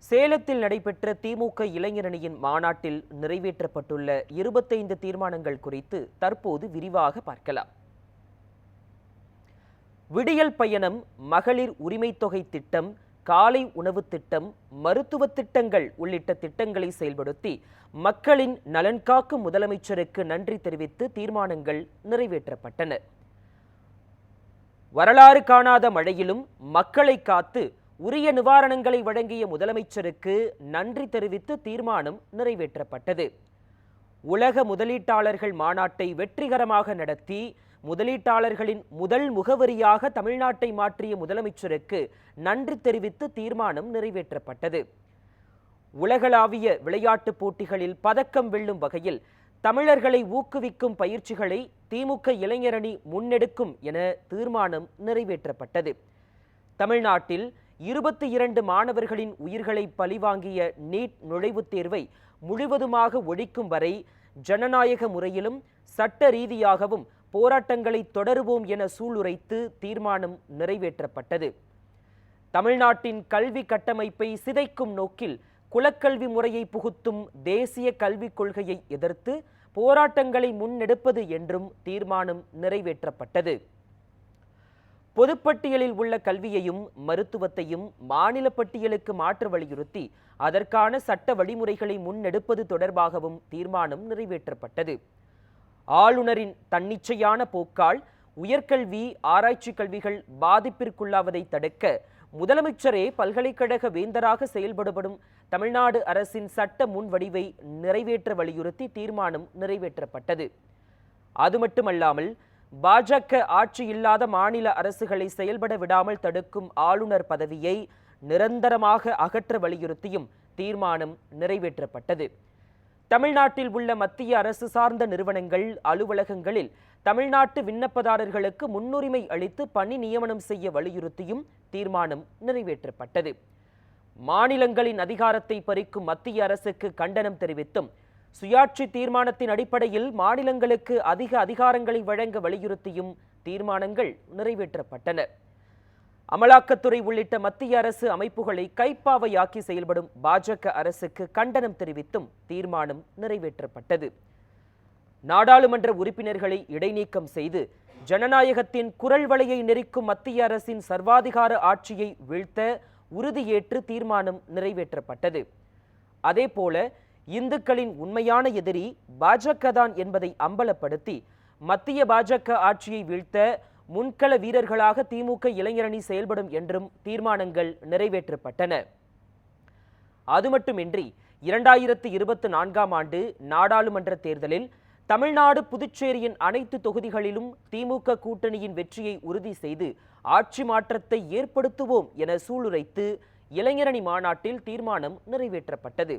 சேலத்தில் நடைபெற்ற திமுக இளைஞரணியின் மாநாட்டில் நிறைவேற்றப்பட்டுள்ள 25 தீர்மானங்கள் குறித்து தற்போது விரிவாக பார்க்கலாம். விடியல் பயணம், மகளிர் உரிமைத் தொகை திட்டம், காலை உணவு திட்டம், மருத்துவ திட்டங்கள் உள்ளிட்ட திட்டங்களை செயல்படுத்தி மக்களின் நலன் காக்கும் முதலமைச்சருக்கு நன்றி தெரிவித்து தீர்மானங்கள் நிறைவேற்றப்பட்டன. வரலாறு காணாத மழையிலும் மக்களை காத்து உரிய நிவாரணங்களை வழங்கிய முதலமைச்சருக்கு நன்றி தெரிவித்து தீர்மானம் நிறைவேற்றப்பட்டது. உலக முதலீட்டாளர்கள் மாநாட்டை வெற்றிகரமாக நடத்தி முதலீட்டாளர்களின் முதல் முகவரியாக தமிழ்நாட்டை மாற்றிய முதலமைச்சருக்கு நன்றி தெரிவித்து தீர்மானம் நிறைவேற்றப்பட்டது. உலகளாவிய விளையாட்டுப் போட்டிகளில் பதக்கம் வெல்லும் வகையில் தமிழர்களை ஊக்குவிக்கும் பயிற்சிகளை திமுக இளைஞரணி முன்னெடுக்கும் என தீர்மானம் நிறைவேற்றப்பட்டது. தமிழ்நாட்டில் 22 மாணவர்களின் உயிர்களை பழிவாங்கிய நீட் நுழைவுத் தேர்வை முழுவதுமாக ஒழிக்கும் வரை ஜனநாயக முறையிலும் சட்ட ரீதியாகவும் போராட்டங்களை தொடருவோம் என சூளுரைத்து தீர்மானம் நிறைவேற்றப்பட்டது. தமிழ்நாட்டின் கல்வி கட்டமைப்பை சிதைக்கும் நோக்கில் குலக்கல்வி முறையை புகுத்தும் தேசிய கல்விக் கொள்கையை எதிர்த்து போராட்டங்களை முன்னெடுப்பது என்றும் தீர்மானம் நிறைவேற்றப்பட்டது. பொதுப்பட்டியலில் உள்ள கல்வியையும் மருத்துவத்தையும் மாநில பட்டியலுக்கு மாற்ற வலியுறுத்தி அதற்கான சட்ட வழிமுறைகளை முன்னெடுப்பது தொடர்பாகவும் தீர்மானம் நிறைவேற்றப்பட்டது. ஆளுநரின் தன்னிச்சையான போக்கால் உயர்கல்வி, ஆராய்ச்சி கல்விகள் பாதிப்பிற்குள்ளாவதை தடுக்க முதலமைச்சரே பல்கலைக்கழக வேந்தராக செயல்படும் தமிழ்நாடு அரசின் சட்ட முன்வடிவை நிறைவேற்ற வலியுறுத்தி தீர்மானம் நிறைவேற்றப்பட்டது. அது மட்டுமல்லாமல் பாஜக ஆட்சி இல்லாத மாநில அரசுகளை செயல்பட விடாமல் தடுக்கும் ஆளுநர் பதவியை நிரந்தரமாக அகற்ற வலியுறுத்தியும் தீர்மானம் நிறைவேற்றப்பட்டது. தமிழ்நாட்டில் உள்ள மத்திய அரசு சார்ந்த நிறுவனங்கள், அலுவலகங்களில் தமிழ்நாட்டு விண்ணப்பதாரர்களுக்கு முன்னுரிமை அளித்து பணி நியமனம் செய்ய வலியுறுத்தியும் தீர்மானம் நிறைவேற்றப்பட்டது. மாநிலங்களின் அதிகாரத்தை பறிக்கும் மத்திய அரசுக்கு கண்டனம் தெரிவித்தும் சுயாட்சி தீர்மானத்தின் அடிப்படையில் மாநிலங்களுக்கு அதிக அதிகாரங்களை வழங்க வலியுறுத்தியும் தீர்மானங்கள் நிறைவேற்றப்பட்டன. அமலாக்கத்துறை உள்ளிட்ட மத்திய அரசு அமைப்புகளை கைப்பாவையாக்கி செயல்படும் பாஜக அரசுக்கு கண்டனம் தெரிவித்தும் தீர்மானம் நிறைவேற்றப்பட்டது. நாடாளுமன்ற உறுப்பினர்களை இடைநீக்கம் செய்து ஜனநாயகத்தின் குரல் வளையை நெரிக்கும் மத்திய அரசின் சர்வாதிகார ஆட்சியை வீழ்த்த உறுதியேற்று தீர்மானம் நிறைவேற்றப்பட்டது. அதேபோல இந்துக்களின் உண்மையான எதிரி பாஜக தான் என்பதை அம்பலப்படுத்தி மத்திய பாஜக ஆட்சியை வீழ்த்த முன்கள வீரர்களாக திமுக இளைஞரணி செயல்படும் என்றும் தீர்மானங்கள் நிறைவேற்றப்பட்டன. அது மட்டுமின்றி 2024ஆம் ஆண்டு நாடாளுமன்ற தேர்தலில் தமிழ்நாடு, புதுச்சேரியின் அனைத்து தொகுதிகளிலும் திமுக கூட்டணியின் வெற்றியை உறுதி செய்து ஆட்சி மாற்றத்தை ஏற்படுத்துவோம் என சூளுரைத்து இளைஞரணி மாநாட்டில் தீர்மானம் நிறைவேற்றப்பட்டது.